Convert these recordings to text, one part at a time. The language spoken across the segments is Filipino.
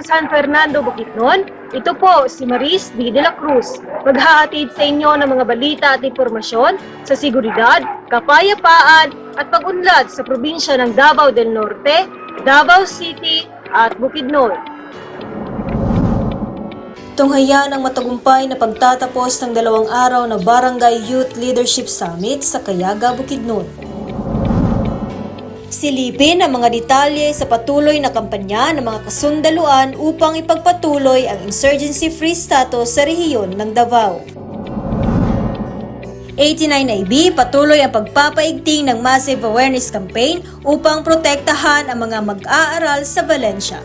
sa San Fernando, Bukidnon. Ito po si Maris D. De La Cruz, maghahatid sa inyo ng mga balita at impormasyon sa seguridad, kapayapaan at pag-unlad sa probinsya ng Davao del Norte, Davao City at Bukidnon. Tunghayan ang matagumpay na pagtatapos ng 2 araw na Barangay Youth Leadership Summit sa Kayaga, Bukidnon. Silipin ang mga detalye sa patuloy na kampanya ng mga kasundaluan upang ipagpatuloy ang insurgency-free status sa rehiyon ng Davao. 89IB patuloy ang pagpapaigting ng Massive Awareness Campaign upang protektahan ang mga mag-aaral sa Valencia.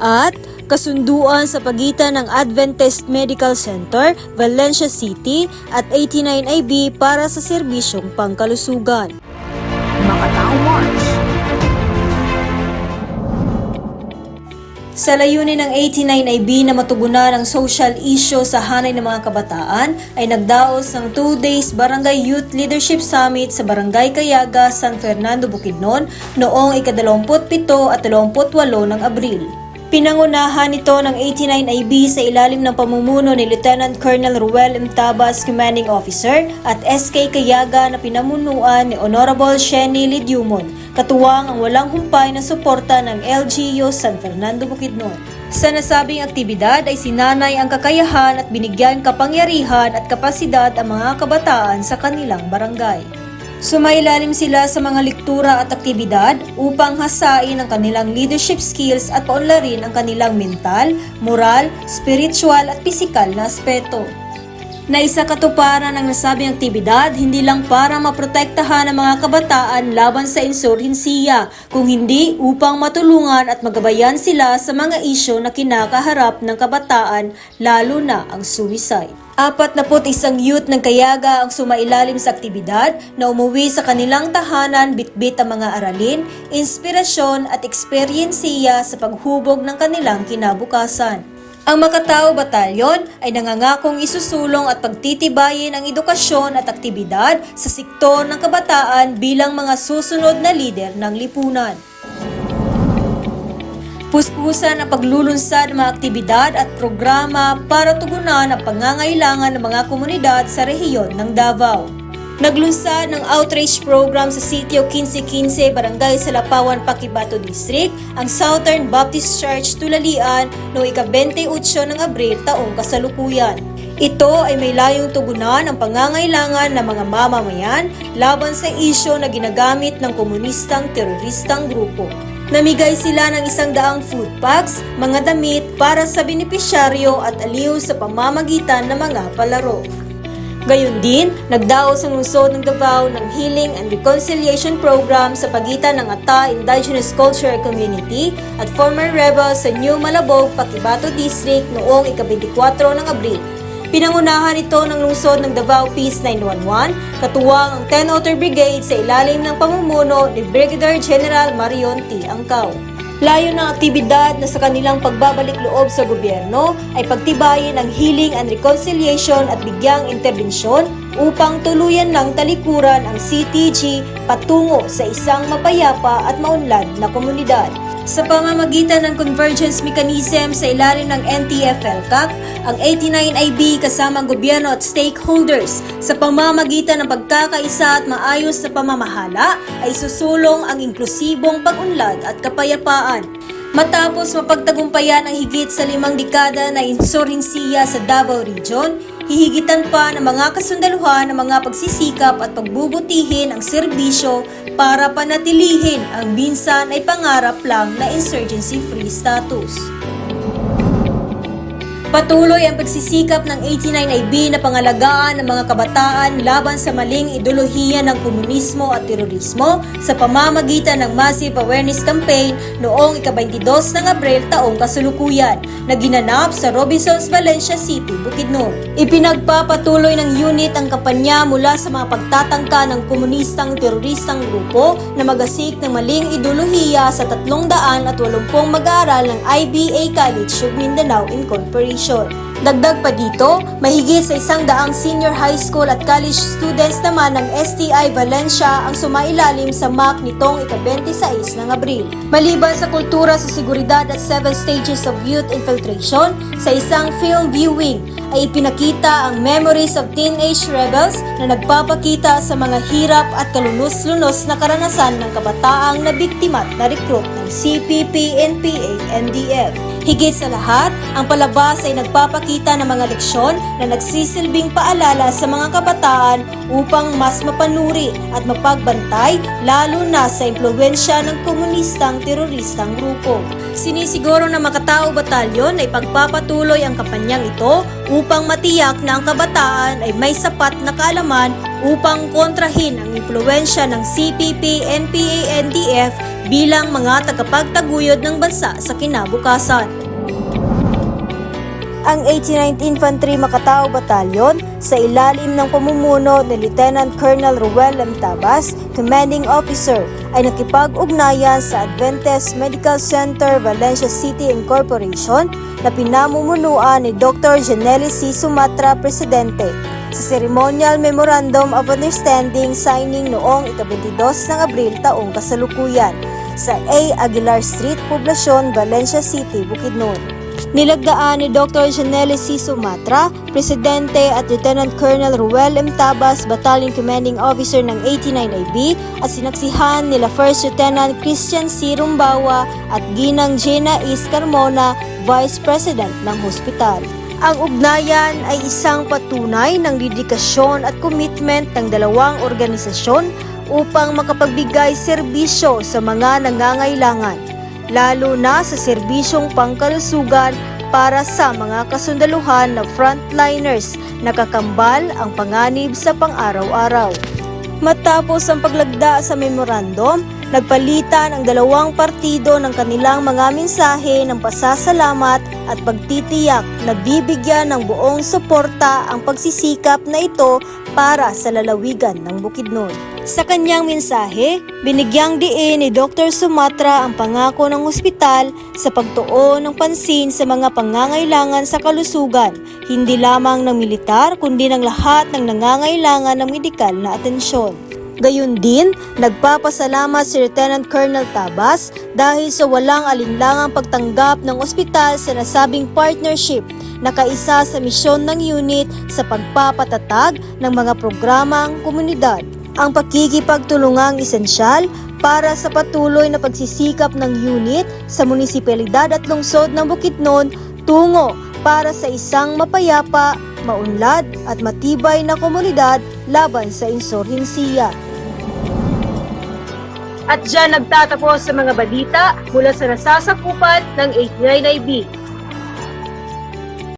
At kasunduan sa pagitan ng Adventist Medical Center, Valencia City at 89IB para sa serbisyong pangkalusugan. Makatao March. Sa layunin ng 89IB na matugunan ang social issue sa hanay ng mga kabataan, ay nagdaos ng 2 days Barangay Youth Leadership Summit sa Barangay Kayaga, San Fernando, Bukidnon noong ika-27 at 28 ng Abril. Pinangunahan ito ng 89IB sa ilalim ng pamumuno ni Lieutenant Colonel Ruel M. Tabas, Commanding Officer, at SK Kayaga na pinamunuan ni Honorable Shenny Lidiumon, katuwang ang walang humpay na suporta ng LGU San Fernando, Bukidnon. Sa nasabing aktibidad ay sinanay ang kakayahan at binigyan kapangyarihan at kapasidad ang mga kabataan sa kanilang barangay. Sumailalim sila sa mga lektura at aktibidad upang hasain ang kanilang leadership skills at paunlarin ang kanilang mental, moral, spiritual at pisikal na aspeto. Naisa katuparan ang nasabing aktibidad hindi lang para maprotektahan ang mga kabataan laban sa insurhensiya, kung hindi upang matulungan at magabayan sila sa mga isyu na kinakaharap ng kabataan, lalo na ang suicide. 41 youth ng Kayaga ang sumailalim sa aktibidad na umuwi sa kanilang tahanan bitbit ang mga aralin, inspirasyon at eksperyensiya sa paghubog ng kanilang kinabukasan. Ang Makatao Batalyon ay nangangakong isusulong at pagtitibayin ang edukasyon at aktibidad sa sektor ng kabataan bilang mga susunod na lider ng lipunan. Puspusan ang paglulunsad ng mga aktibidad at programa para tugunan ang pangangailangan ng mga komunidad sa rehiyon ng Davao. Naglunsad ng outreach program sa sitio 1515 Barangay Salapawan, Paquibato District ang Southern Baptist Church Tulalian noong ika-28 ng Abril taong kasalukuyan. Ito ay may layong tugunan ang pangangailangan ng mga mamamayan laban sa isyu na ginagamit ng komunistang teroristang grupo. Namigay sila ng 100 food packs, mga damit para sa benepisyaryo at aliw sa pamamagitan ng mga palaro. Gayon din, nagdaos ang lungsod ng Davao ng Healing and Reconciliation Program sa pagitan ng Ata Indigenous Culture Community at former rebels sa New Malabog, Paquibato District noong ika-24 ng Abril. Pinangunahan ito ng lungsod ng Davao Peace 911, katuwang ang 10 Otter Brigade sa ilalim ng pamumuno ni Brigadier General Marion T. Angkaw. Layo ng aktibidad na sa kanilang pagbabalik loob sa gobyerno ay pagtibayin ang healing and reconciliation at bigyang interbensyon upang tuluyan ng talikuran ang CTG patungo sa isang mapayapa at maunlad na komunidad. Sa pamamagitan ng convergence mechanism sa ilalim ng NTF-ELCAC, ang 89IB kasama ang gobyerno at stakeholders sa pamamagitan ng pagkakaisa at maayos na pamamahala ay susulong ang inklusibong pag-unlad at kapayapaan. Matapos mapagtagumpayan ang higit sa 5 dekada na insurhensiya sa Davao Region, hihigitan pa ng mga kasundaluhan ng mga pagsisikap at pagbubutihin ang serbisyo para panatilihin ang minsan ay pangarap lang na insurgency-free status. Patuloy ang pagsisikap ng 89IB na pangalagaan ng mga kabataan laban sa maling ideolohiya ng komunismo at terorismo sa pamamagitan ng Massive Awareness Campaign noong ika-22 ng Abril taong kasalukuyan na ginanap sa Robinsons, Valencia City, Bukidnon. Ipinagpapatuloy ng unit ang kampanya mula sa mga pagtatangka ng komunistang teroristang grupo na magasik ng maling ideolohiya sa 380 mag-aaral ng IBA College of Mindanao Incorporation. Dagdag pa dito, mahigit sa 100 senior high school at college students naman ng STI Valencia ang sumailalim sa MAC nitong ika-26 ng Abril. Maliban sa kultura sa seguridad at 7 stages of youth infiltration, sa isang film viewing ay ipinakita ang memories of teenage rebels na nagpapakita sa mga hirap at kalunos-lunos na karanasan ng kabataang na biktima at na recruit ng CPP, NPA, NDF. Higit sa lahat, ang palabas ay nagpapakita ng mga leksyon na nagsisilbing paalala sa mga kabataan upang mas mapanuri at mapagbantay lalo na sa impluwensya ng komunistang teroristang grupo. Sinisiguro ng Makatao Batalyon ay pagpapatuloy ang kampanyang ito upang matiyak na ang kabataan ay may sapat na kaalaman upang kontrahin ang impluwensya ng CPP, NPA, NDF bilang mga tagapagtaguyod ng bansa sa kinabukasan. Ang 89th Infantry Makatao Batalyon sa ilalim ng pamumuno ni Lieutenant Colonel Ruel M. Tabas, Commanding Officer, ay nakipag-ugnayan sa Adventist Medical Center, Valencia City Incorporation na pinamumunuan ni Dr. Janely C. Sumatra, Presidente, sa Ceremonial Memorandum of Understanding signing noong ika-22 ng Abril taong kasalukuyan sa A. Aguilar Street, Poblacion, Valencia City, Bukidnon. Nilagdaan ni Dr. Janely C. Sumatra, Presidente at Lieutenant Colonel Ruel M. Tabas, Battalion Commanding Officer ng 89IB at sinaksihan nila First Lieutenant Christian C. Rumbawa at Ginang Gina Is Carmona, Vice President ng hospital. Ang ugnayan ay isang patunay ng dedikasyon at commitment ng dalawang organisasyon upang makapagbigay serbisyo sa mga nangangailangan, lalo na sa serbisyong pangkalusugan para sa mga kasundaluhan na frontliners na kakambal ang panganib sa pang-araw-araw. Matapos ang paglagda sa memorandum, nagpalitan ang dalawang partido ng kanilang mga mensahe ng pasasalamat at pagtitiyak na bibigyan ng buong suporta ang pagsisikap na ito para sa lalawigan ng Bukidnon. Sa kanyang mensahe, binigyang diin ni Dr. Sumatra ang pangako ng ospital sa pagtuon ng pansin sa mga pangangailangan sa kalusugan, hindi lamang ng militar kundi ng lahat ng nangangailangan ng medikal na atensyon. Gayun din, nagpapasalamat si Lieutenant Colonel Tabas dahil sa walang alinlangang pagtanggap ng ospital sa nasabing partnership na kaisa sa misyon ng unit sa pagpapatatag ng mga programang komunidad. Ang pakikipagtulungang esensyal para sa patuloy na pagsisikap ng unit sa munisipalidad at lungsod ng Bukidnon tungo para sa isang mapayapa, maunlad at matibay na komunidad laban sa insurhensiya. At dyan nagtatapos sa mga balita mula sa nasasakupan ng 89IB.